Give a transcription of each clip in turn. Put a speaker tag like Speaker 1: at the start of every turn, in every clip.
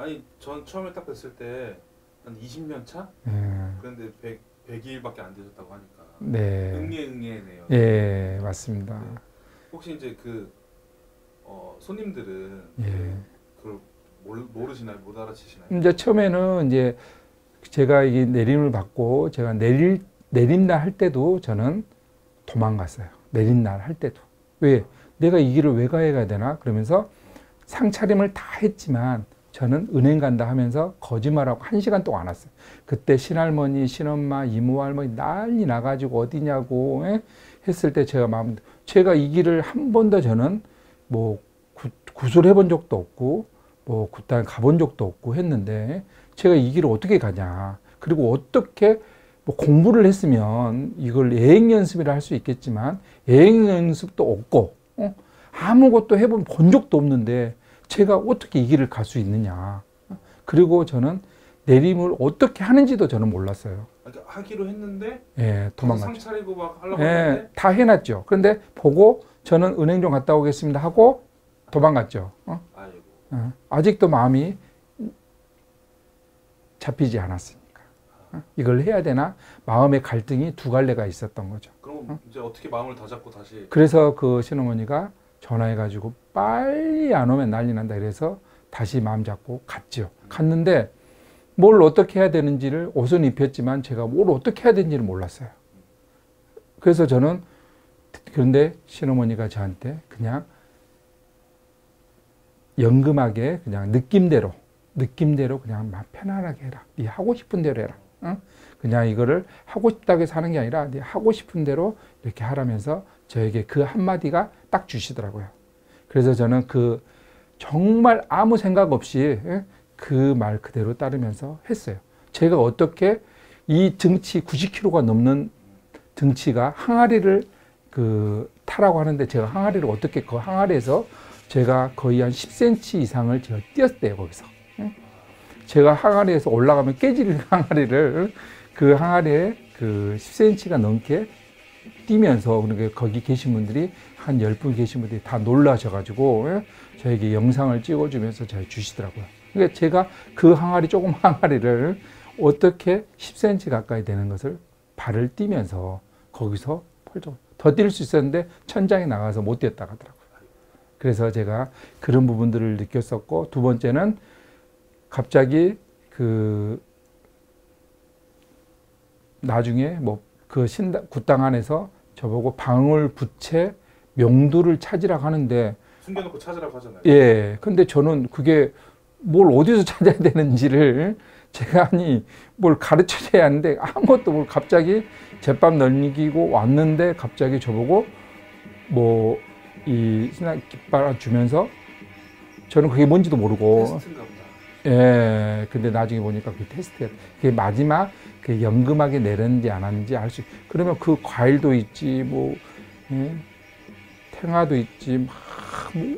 Speaker 1: 아니 전 처음에 딱 뵀을 때 한 20년 차?
Speaker 2: 예.
Speaker 1: 그런데 100일밖에 안 되셨다고 하니까
Speaker 2: 네.
Speaker 1: 응애응애네요.
Speaker 2: 예, 맞습니다.
Speaker 1: 네. 혹시 이제 손님들은
Speaker 2: 예.
Speaker 1: 그걸 모르시나요? 못 알아채시나요?
Speaker 2: 이제 처음에는 이제 제가 이 내림을 받고 제가 내린날 할 때도 저는 도망갔어요. 내린날 할 때도. 왜? 내가 이 길을 왜 가야 되나? 그러면서 상차림을 다 했지만 저는 은행 간다 하면서 거짓말하고 1시간 동안 안 왔어요. 그때 신할머니, 신엄마, 이모, 할머니 난리 나가지고 어디냐고 했을 때 제가 이 길을 한 번도 저는 뭐 구술해 본 적도 없고 뭐 굿당 가본 적도 없고 했는데 제가 이 길을 어떻게 가냐. 그리고 어떻게 뭐 공부를 했으면 이걸 예행 연습이라 할 수 있겠지만 예행 연습도 없고 아무것도 본 적도 없는데 제가 어떻게 이 길을 갈 수 있느냐. 그리고 저는 내림을 어떻게 하는지도 저는 몰랐어요.
Speaker 1: 그러니까 하기로 했는데
Speaker 2: 예, 도망갔죠.
Speaker 1: 상 차리고 막 하려고
Speaker 2: 예,
Speaker 1: 했는데
Speaker 2: 다 해놨죠. 그런데 보고 저는 은행 좀 갔다 오겠습니다 하고 도망갔죠.
Speaker 1: 아이고.
Speaker 2: 아직도 마음이 잡히지 않았으니까. 이걸 해야 되나? 마음의 갈등이 두 갈래가 있었던 거죠.
Speaker 1: 그럼 이제 어떻게 마음을 다잡고 다시?
Speaker 2: 그래서 그 신어머니가 전화해가지고 빨리 안 오면 난리 난다. 그래서 다시 마음 잡고 갔죠. 갔는데 뭘 어떻게 해야 되는지를 옷은 입혔지만 제가 뭘 어떻게 해야 되는지를 몰랐어요. 그래서 저는 그런데 신어머니가 저한테 그냥 연금하게 그냥 느낌대로 그냥 막 편안하게 해라. 네 하고 싶은 대로 해라. 응? 그냥 이거를 하고 싶다고 해서 하는 게 아니라 네 하고 싶은 대로 이렇게 하라면서 저에게 그 한마디가 딱 주시더라고요. 그래서 저는 정말 아무 생각 없이 그 말 그대로 따르면서 했어요. 제가 어떻게 이 등치 90kg가 넘는 등치가 항아리를 타라고 하는데 제가 항아리를 어떻게 그 항아리에서 제가 거의 한 10cm 이상을 제가 뛰었대요, 거기서. 제가 항아리에서 올라가면 깨질 항아리를 그 항아리에 10cm가 넘게 뛰면서 그러니까 거기 계신 분들이 한 10분 계신 분들이 다 놀라셔가지고 저에게 영상을 찍어주면서 저희 주시더라고요. 그러니까 제가 그 항아리, 조금 항아리를 어떻게 10cm 가까이 되는 것을 발을 뛰면서 거기서 더 뛸 수 있었는데 천장에 나가서 못 뛰었다 하더라고요. 그래서 제가 그런 부분들을 느꼈었고, 두 번째는 갑자기 나중에 굿당 안에서 저보고 방울부채 명두를 찾으라고 하는데
Speaker 1: 숨겨놓고 찾으라고 하잖아요.
Speaker 2: 예. 근데 저는 그게 뭘 어디서 찾아야 되는지를 제가 뭘 가르쳐줘야 하는데 아무것도 뭘 갑자기 제밥 넘기고 왔는데 갑자기 저보고 이 신학 깃발 주면서 저는 그게 뭔지도 모르고
Speaker 1: 테스트인가 보다.
Speaker 2: 예. 근데 나중에 보니까 그게 테스트였다. 그게 마지막 연금하게 내렸는지 안 하는지 알 수, 그러면 그 과일도 있지, 예? 탱화도 있지, 막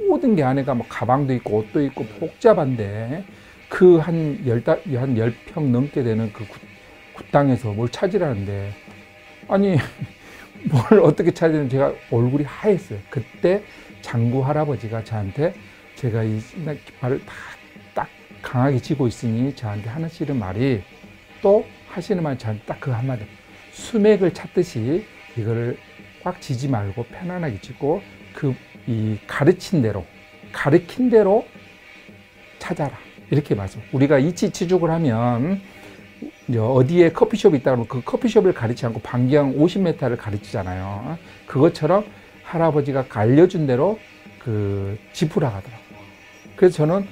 Speaker 2: 모든 게 안에가 가방도 있고 옷도 있고 복잡한데 한 10평 넘게 되는 굿당에서 뭘 찾으라는데, 아니, 뭘 어떻게 찾으면 제가 얼굴이 하였어요. 그때 장구 할아버지가 저한테 제가 이 깃발을 딱 강하게 쥐고 있으니 저한테 하시는 말이, 또 하시는 말이 저한테 딱 그 한마디, 수맥을 찾듯이 이거를 꽉 쥐지 말고 편안하게 쥐고 이 가르친 대로 찾아라. 이렇게 말씀. 우리가 이치치죽을 하면 어디에 커피숍이 있다 그러면 그 커피숍을 가르치지 않고 반경 50m를 가르치잖아요. 그것처럼 할아버지가 알려준 대로 짚으라 하더라고요. 그래서 저는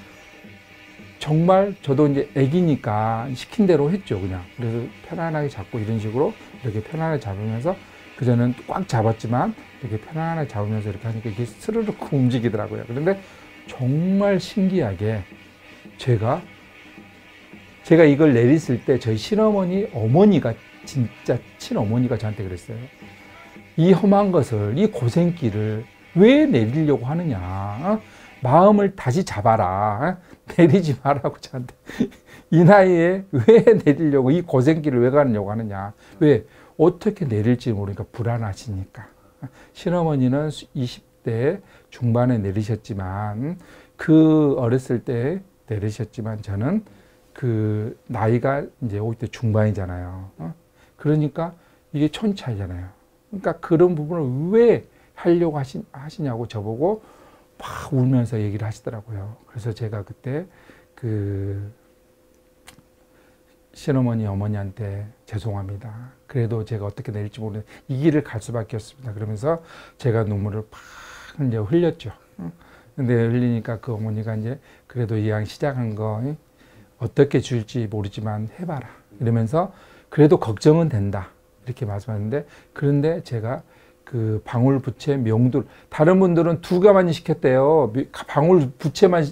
Speaker 2: 정말 저도 이제 애기니까 시킨 대로 했죠, 그냥. 그래서 편안하게 잡고 이런 식으로 이렇게 편안하게 잡으면서, 그전에는 꽉 잡았지만 이렇게 편안하게 잡으면서 이렇게 하니까 이게 스르륵 움직이더라고요. 그런데 정말 신기하게 제가 이걸 내렸을 때 저희 어머니가 진짜 친어머니가 저한테 그랬어요. 이 험한 것을, 이 고생길을 왜 내리려고 하느냐. 마음을 다시 잡아라. 내리지 말라고 저한테. 이 나이에 왜 내리려고, 이 고생길을 왜 가려고 하느냐. 왜? 어떻게 내릴지 모르니까 불안하시니까. 신어머니는 20대 중반에 내리셨지만 어렸을 때 내리셨지만 저는 그 나이가 이제 50대 중반이잖아요. 그러니까 이게 천차이잖아요. 그러니까 그런 부분을 왜 하려고 하시냐고 저보고 막 울면서 얘기를 하시더라고요. 그래서 제가 그때 그 시어머니, 어머니한테 죄송합니다. 그래도 제가 어떻게 내릴지 모르는 이 길을 갈 수밖에 없습니다. 그러면서 제가 눈물을 팍 이제 흘렸죠. 근데 흘리니까 그 어머니가 이제 그래도 이왕 시작한 거 어떻게 줄지 모르지만 해봐라. 이러면서 그래도 걱정은 된다. 이렇게 말씀하셨는데 그런데 제가 그 방울부채 명두 다른 분들은 2가지 시켰대요. 방울부채만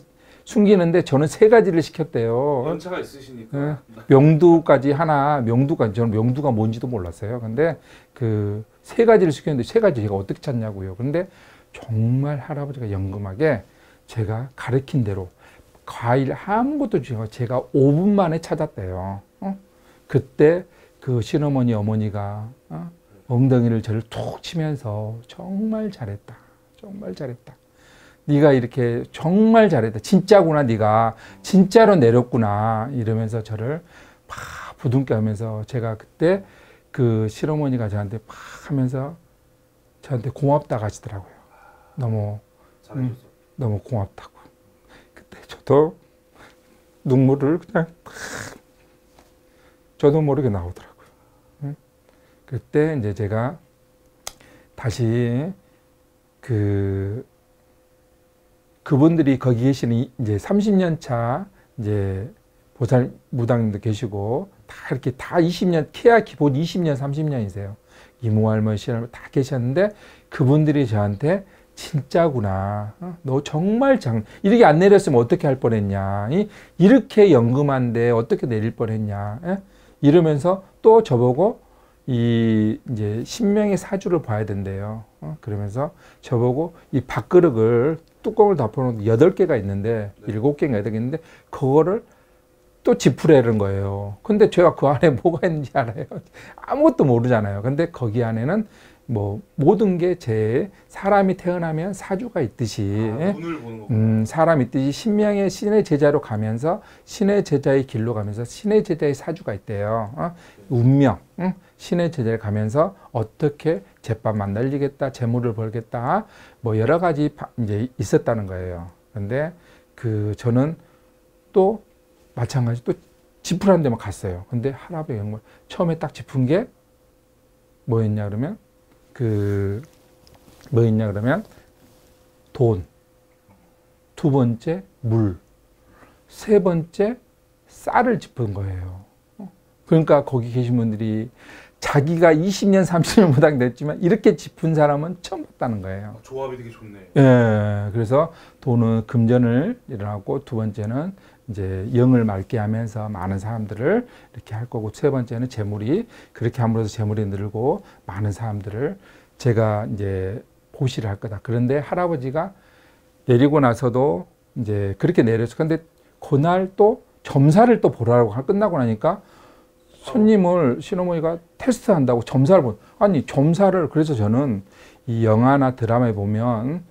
Speaker 2: 숨기는데 저는 3가지를 시켰대요.
Speaker 1: 연차가 있으시니까.
Speaker 2: 명두까지 하나, 저는 명두가 뭔지도 몰랐어요. 근데 그 3가지를 시켰는데 3가지 제가 어떻게 찾냐고요. 근데 정말 할아버지가 영금하게 제가 가르친 대로 과일 아무것도 주고 제가 5분 만에 찾았대요. 그때 그 시어머니, 어머니가 엉덩이를 저를 툭 치면서 정말 잘했다. 정말 잘했다. 네가 이렇게 정말 잘했다. 진짜구나. 네가 진짜로 내렸구나. 이러면서 저를 막 부둥켜 하면서 제가 그때 그 시어머니가 저한테 막 하면서 저한테 고맙다고 하시더라고요. 너무 고맙다고. 그때 저도 눈물을 그냥 저도 모르게 나오더라고요. 그때 이제 제가 다시 그분들이 거기 계시는 이제 30년 차 이제 보살 무당님도 계시고 다 이렇게 다 20년, 키야 기본 20년, 30년이세요. 이모할머니, 시할머니 다 계셨는데 그분들이 저한테 진짜구나. 너 정말 이렇게 안 내렸으면 어떻게 할 뻔했냐. 이렇게 연금한데 어떻게 내릴 뻔했냐. 이러면서 또 저보고 이제 신명의 사주를 봐야 된대요. 그러면서 저보고 이 밥그릇을 뚜껑을 덮어놓은 8개가 있는데 7개인가 8개 있는데 그거를 또 짚으라는 거예요. 근데 제가 그 안에 뭐가 있는지 알아요? 아무것도 모르잖아요. 근데 거기 안에는 뭐 모든 게 사람이 태어나면 사주가 있듯이
Speaker 1: 눈을 보는 거구나.
Speaker 2: 사람이 있듯이 신명의 신의 제자로 가면서 신의 제자의 길로 가면서 신의 제자의 사주가 있대요. 운명, 신의 제자를 가면서 어떻게 제밥 만들리겠다, 재물을 벌겠다, 뭐 여러 가지 이제 있었다는 거예요. 근데 저는 또 마찬가지 또 짚으라는 데만 갔어요. 근데 할아버지 정말 처음에 딱 짚은 게 뭐였냐 그러면 뭐였냐 그러면 돈, 2번째 물, 3번째 쌀을 짚은 거예요. 그러니까 거기 계신 분들이 자기가 20년, 30년 무당 됐지만 이렇게 짚은 사람은 처음 봤다는 거예요.
Speaker 1: 조합이 되게 좋네.
Speaker 2: 예, 그래서 돈은 금전을 일어나고 2번째는 이제 영을 맑게 하면서 많은 사람들을 이렇게 할 거고 3번째는 재물이 그렇게 함으로써 재물이 늘고 많은 사람들을 제가 이제 보시를 할 거다. 그런데 할아버지가 내리고 나서도 이제 그렇게 내렸어. 근데 그날 또 점사를 또 보라고 끝나고 나니까 손님을 시어머니가 테스트 한다고 점사를 아니 점사를 그래서 저는 이 영화나 드라마에 보면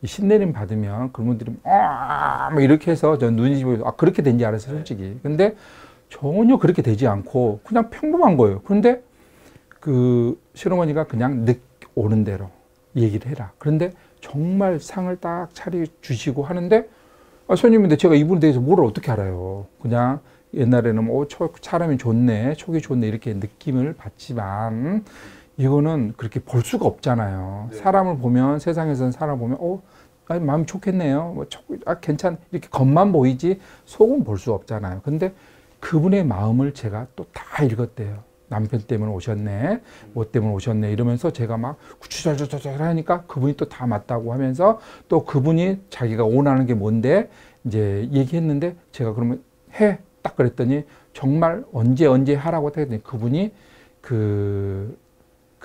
Speaker 2: 이 신내림 받으면 그런 분들이 뭐 이렇게 해서 저 눈이 보여서 그렇게 된지 알았어요 솔직히. 근데 전혀 그렇게 되지 않고 그냥 평범한 거예요. 그런데 그 시어머니가 그냥 오는 대로 얘기를 해라. 그런데 정말 상을 딱 차려 주시고 하는데 손님인데 제가 이분에 대해서 뭘 어떻게 알아요. 그냥 옛날에는 사람이 좋네, 촉이 좋네 이렇게 느낌을 받지만 이거는 그렇게 볼 수가 없잖아요. 네. 사람을 보면 세상에서는 사람 보면 마음이 좋겠네요. 뭐 괜찮 이렇게 겉만 보이지 속은 볼 수 없잖아요. 근데 그분의 마음을 제가 또 다 읽었대요. 남편 때문에 오셨네, 뭐 때문에 오셨네 이러면서 제가 막 구추절절절 하니까 그분이 또 다 맞다고 하면서 또 그분이 자기가 원하는 게 뭔데 이제 얘기했는데 제가 그러면 해 딱 그랬더니 정말 언제 하라고 했더니 그분이 그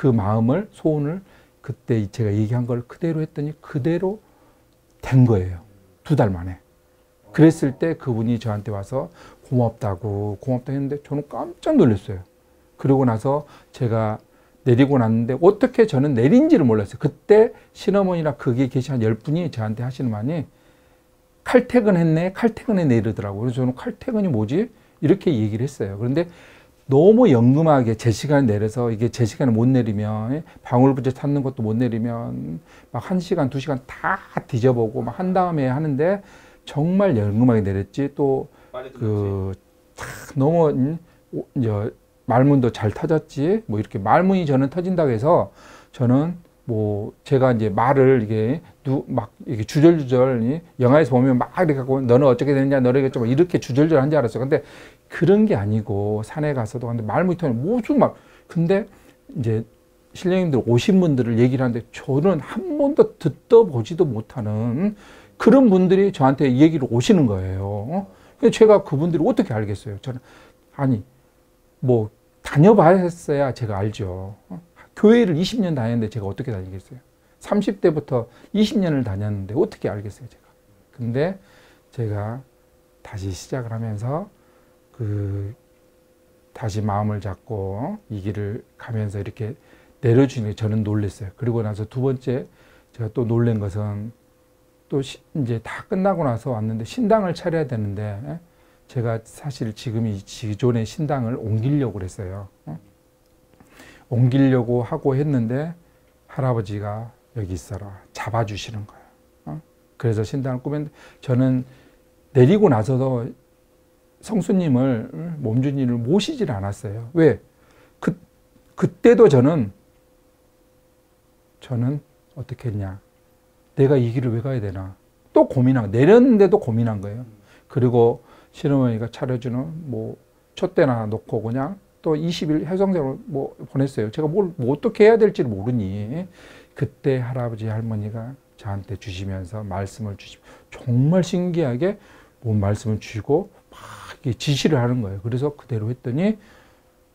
Speaker 2: 마음을 소원을 그때 제가 얘기한 걸 그대로 했더니 그대로 된 거예요. 2달 만에. 그랬을 때 그분이 저한테 와서 고맙다고 했는데 저는 깜짝 놀랐어요. 그러고 나서 제가 내리고 났는데 어떻게 저는 내린지를 몰랐어요. 그때 신어머니랑 거기에 계신 한 10분이 저한테 하시는 말이 칼퇴근했네, 칼퇴근했네 이러더라고요. 그래서 저는 칼퇴근이 뭐지? 이렇게 얘기를 했어요. 그런데 너무 연금하게 제 시간을 내려서 이게 제 시간을 못 내리면 방울부제 찾는 것도 못 내리면 막 1시간, 2시간 다 뒤져보고 막 한 다음에 하는데 정말 연금하게 내렸지. 또 그 너무 이제 말문도 잘 터졌지. 뭐 이렇게 말문이 저는 터진다고 해서 저는 뭐 제가 이제 말을 이게 막 이렇게 주절주절 영화에서 보면 막 이렇게 하고 너는 어떻게 되느냐 너는 이렇게 주절주절 한 줄 알았어요. 근데 그런 게 아니고 산에 가서도 근데 말문이 터는 무슨 말 근데 이제 신령님들 오신 분들을 얘기를 하는데 저는 한 번도 듣도 보지도 못하는 그런 분들이 저한테 얘기를 오시는 거예요. 제가 그분들이 어떻게 알겠어요? 저는 아니 뭐 다녀봐야 제가 알죠. 교회를 20년 다녔는데 제가 어떻게 다니겠어요? 30대부터 20년을 다녔는데 어떻게 알겠어요, 제가. 근데 제가 다시 시작을 하면서 다시 마음을 잡고 이 길을 가면서 이렇게 내려주는 게 저는 놀랐어요. 그리고 나서 두 번째 제가 또 놀란 것은 또 이제 다 끝나고 나서 왔는데 신당을 차려야 되는데 제가 사실 지금 이 기존의 신당을 옮기려고 그랬어요. 옮기려고 하고 했는데 할아버지가 여기 있어라 잡아주시는 거예요. 그래서 신당을 꾸몄는데 저는 내리고 나서도 성수님을 몸주님을 모시질 않았어요. 왜? 그때도 저는 어떻게 했냐. 내가 이 길을 왜 가야 되나. 또 고민한 거예요. 내렸는데도 고민한 거예요. 그리고 시어머니가 차려주는 뭐 촛대나 놓고 그냥 또 20일 해성생을 뭐 보냈어요. 제가 뭐 어떻게 해야 될지를 모르니 그때 할아버지 할머니가 저한테 주시면서 말씀을 주시고 정말 신기하게 뭔 말씀을 주시고 막 지시를 하는 거예요. 그래서 그대로 했더니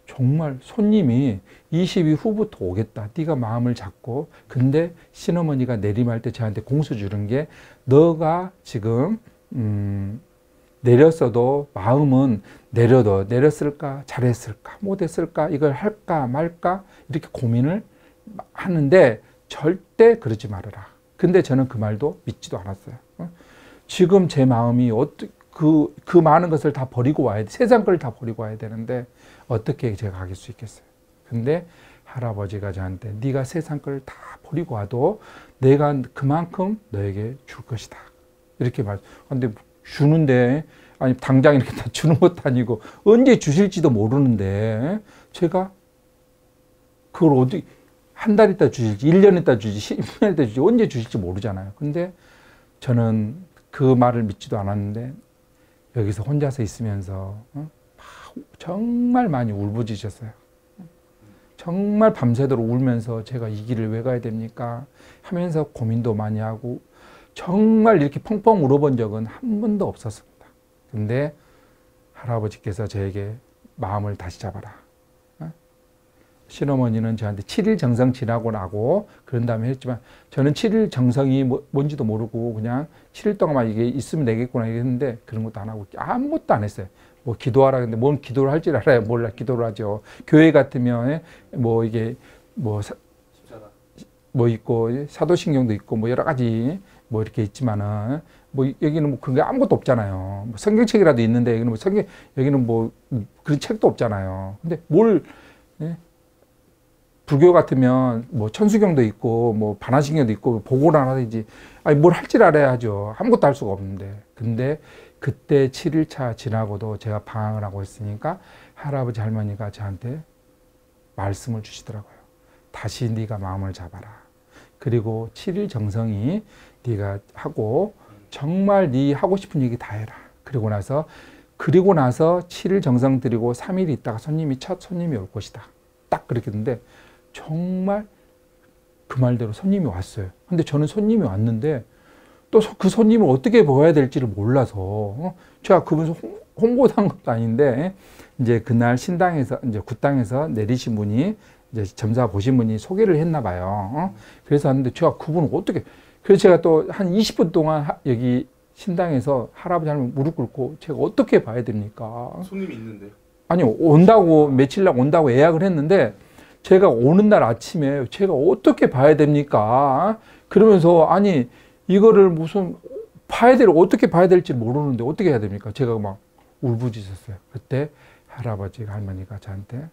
Speaker 2: 정말 손님이 20일 후부터 오겠다. 네가 마음을 잡고. 근데 신어머니가 내림할 때 저한테 공수 주는 게 너가 지금 내렸어도 마음은 내렸을까 잘했을까 못했을까 이걸 할까 말까 이렇게 고민을 하는데 절대 그러지 말아라. 근데 저는 그 말도 믿지도 않았어요. 지금 제 마음이 그 많은 것을 다 버리고 와야 돼. 세상 걸 다 버리고 와야 되는데 어떻게 제가 가길 수 있겠어요. 근데 할아버지가 저한테 네가 세상 걸 다 버리고 와도 내가 그만큼 너에게 줄 것이다. 이렇게 근데 주는데 아니 당장 이렇게 다 주는 것도 아니고 언제 주실지도 모르는데 제가 그걸 어디 한 달 있다 주실지 1년 있다 주실지 10년 있다 주실지 언제 주실지 모르잖아요. 근데 저는 그 말을 믿지도 않았는데 여기서 혼자서 있으면서 정말 많이 울부짖었어요. 정말 밤새도록 울면서 제가 이 길을 왜 가야 됩니까? 하면서 고민도 많이 하고 정말 이렇게 펑펑 울어본 적은 한 번도 없었습니다. 근데 할아버지께서 저에게 마음을 다시 잡아라. 신어머니는 저한테 7일 정성 지나고 나고 그런 다음에 했지만 저는 7일 정성이 뭔지도 모르고 그냥 7일 동안만 이게 있으면 되겠구나 했는데 그런 것도 안 하고 아무것도 안 했어요. 뭐 기도하라 근데 뭔 기도를 할 줄 알아요. 몰라 기도를 하죠. 교회 같으면 뭐 이게 뭐 있고 사도신경도 있고 뭐 여러 가지 뭐 이렇게 있지만은 뭐 여기는 뭐 그런 게 아무것도 없잖아요. 뭐 성경책이라도 있는데 여기는 뭐 여기는 뭐 그런 책도 없잖아요. 근데 불교 같으면 뭐 천수경도 있고 뭐 반화신경도 있고 보고를 하든지 아니 뭘 할 줄 알아야 하죠. 아무것도 할 수가 없는데. 근데 그때 7일차 지나고도 제가 방황을 하고 있으니까 할아버지 할머니가 저한테 말씀을 주시더라고요. 다시 네가 마음을 잡아라. 그리고 7일 정성이 네가 하고 정말 네 하고 싶은 얘기 다 해라. 그리고 나서 7일 정성 드리고 3일 있다가 첫 손님이 올 것이다. 딱 그렇게 했는데 정말 그 말대로 손님이 왔어요. 근데 저는 손님이 왔는데 또 그 손님을 어떻게 보아야 될지를 몰라서 제가 그분 홍보도 한 것도 아닌데 이제 그날 신당에서 이제 굿당에서 내리신 분이 이제 점사 보신 분이 소개를 했나 봐요. 그래서 왔는데 제가 그분을 어떻게 그래서 제가 또 한 20분 동안 여기 신당에서 할아버지 할머니 무릎 꿇고 제가 어떻게 봐야 됩니까?
Speaker 1: 손님이 있는데요?
Speaker 2: 아니요 온다고 며칠 날 온다고 예약을 했는데 제가 오는 날 아침에 제가 어떻게 봐야 됩니까? 그러면서 아니 이거를 무슨 봐야 될 어떻게 봐야 될지 모르는데 어떻게 해야 됩니까? 제가 막 울부짖었어요. 그때 할아버지가 할머니가 저한테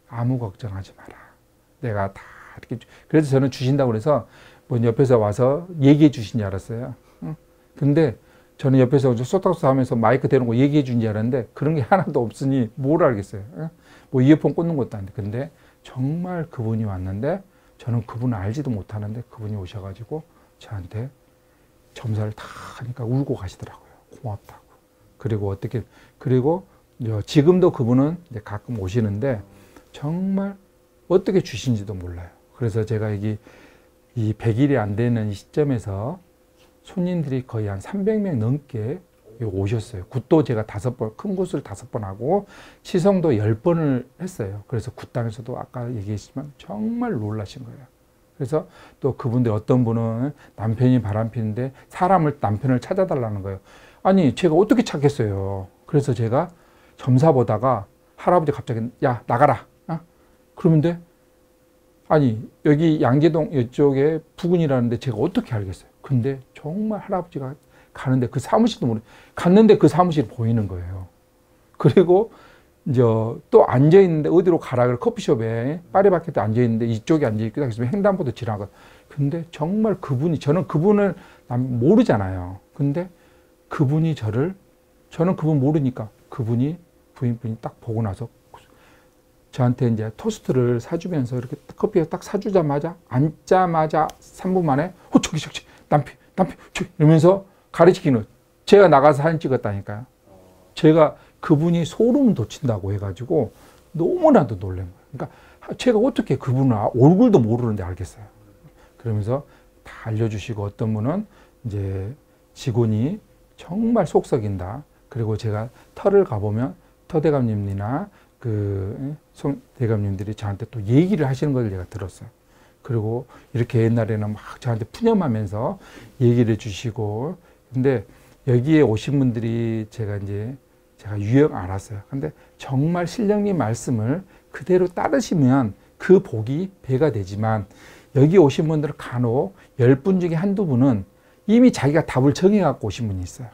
Speaker 2: 아무 걱정하지 마라. 내가 다 이렇게 그래서 저는 주신다고 그래서 뭐 옆에서 와서 얘기해 주신 줄 알았어요. 근데 저는 옆에서 쏘딱쏘딱 하면서 마이크 대는 거 얘기해 준 줄 알았는데 그런 게 하나도 없으니 뭘 알겠어요. 뭐 이어폰 꽂는 것도 아닌데. 근데 정말 그분이 왔는데 저는 그분을 알지도 못하는데 그분이 오셔가지고 저한테 점사를 다 하니까 울고 가시더라고요. 고맙다고. 그리고 지금도 그분은 이제 가끔 오시는데 정말 어떻게 주신지도 몰라요. 그래서 제가 이 100일이 안 되는 이 시점에서 손님들이 거의 한 300명 넘게 오셨어요. 굿도 제가 5번, 큰 굿을 5번 하고 치성도 10번을 했어요. 그래서 굿당에서도 아까 얘기했지만 정말 놀라신 거예요. 그래서 또 그분들 어떤 분은 남편이 바람피는데 남편을 찾아달라는 거예요. 아니 제가 어떻게 찾겠어요. 그래서 제가 점사 보다가 할아버지 갑자기 야 나가라. 그러는데 아니 여기 양계동 이쪽에 부근이라는데 제가 어떻게 알겠어요. 근데 정말 할아버지가 가는데 그 사무실도 갔는데 그 사무실이 보이는 거예요. 그리고 이제 또 앉아 있는데 어디로 가라 그래 커피숍에 파리바게트 앉아 있는데 이쪽에 앉아 있고 그래서 횡단보도 지나가. 근데 정말 저는 그분을 모르잖아요. 근데 그분이 저는 그분 모르니까 부인분이 딱 보고 나서 저한테 이제 토스트를 사주면서 이렇게 커피를 딱 사주자마자 앉자마자 3분 만에 저기 남편 저기 이러면서 가르치기는 제가 나가서 사진 찍었다니까요. 제가 그분이 소름 돋친다고 해가지고 너무나도 놀란 거예요. 그러니까 제가 어떻게 그분을 얼굴도 모르는데 알겠어요. 그러면서 다 알려주시고 어떤 분은 이제 직원이 정말 속썩인다. 그리고 제가 터를 가보면 터대감님이나 송 대감님들이 저한테 또 얘기를 하시는 걸 제가 들었어요. 그리고 이렇게 옛날에는 막 저한테 푸념하면서 얘기를 해주시고 근데 여기에 오신 분들이 제가 유형 알았어요. 근데 정말 신령님 말씀을 그대로 따르시면 그 복이 배가 되지만 여기 오신 분들은 간혹 10분 중에 한두 분은 이미 자기가 답을 정해갖고 오신 분이 있어요.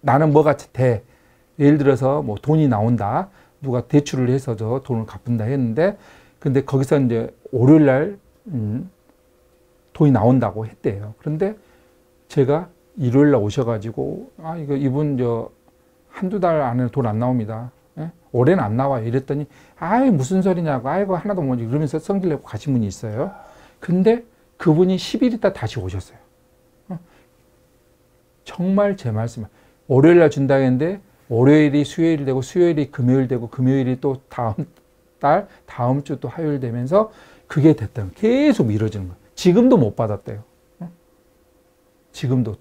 Speaker 2: 나는 뭐가 돼. 예를 들어서 뭐 돈이 나온다. 누가 대출을 해서 저 돈을 갚는다 했는데 근데 거기서 이제 월요일 날 돈이 나온다고 했대요. 그런데 제가 일요일 날 오셔가지고 이분 한두 달 안에 돈 안 나옵니다. 예? 올해는 안 나와요. 이랬더니 무슨 소리냐고 아이고 하나도 모르지 그러면서 성질 내고 가신 분이 있어요. 근데 그분이 10일 있다 다시 오셨어요. 정말 제 말씀 월요일 날 준다 했는데 월요일이 수요일이 되고 수요일이 금요일 되고 금요일이 또 다음 주 또 화요일 되면서 그게 됐다. 계속 미뤄지는 거예요. 지금도 못 받았대요. 지금도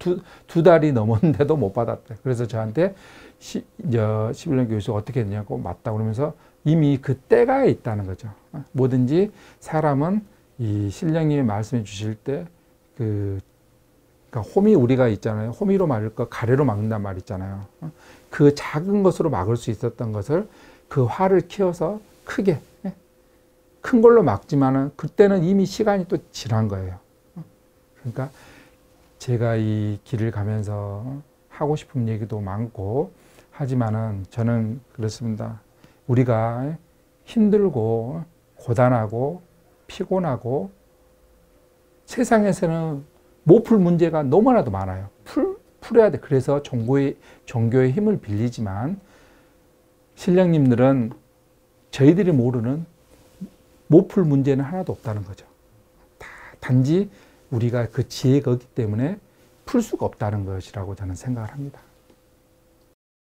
Speaker 2: 두 달이 넘었는데도 못 받았대요. 그래서 저한테 11년 교수 어떻게 했냐고 맞다 그러면서 이미 그 때가 있다는 거죠. 뭐든지 사람은 이 신령님이 말씀해 주실 때 그러니까 호미 우리가 있잖아요. 호미로 막을 거 가래로 막는단 말 있잖아요. 그 작은 것으로 막을 수 있었던 것을 그 화를 키워서 크게 큰 걸로 막지만은 그때는 이미 시간이 또 지난 거예요. 그러니까 제가 이 길을 가면서 하고 싶은 얘기도 많고 하지만은 저는 그렇습니다. 우리가 힘들고 고단하고 피곤하고 세상에서는 못 풀 문제가 너무나도 많아요. 풀어야 돼. 그래서 종교의 힘을 빌리지만 신령님들은 저희들이 모르는 못 풀 문제는 하나도 없다는 거죠. 단지 우리가 그 지혜가 없기 때문에 풀 수가 없다는 것이라고 저는 생각을 합니다.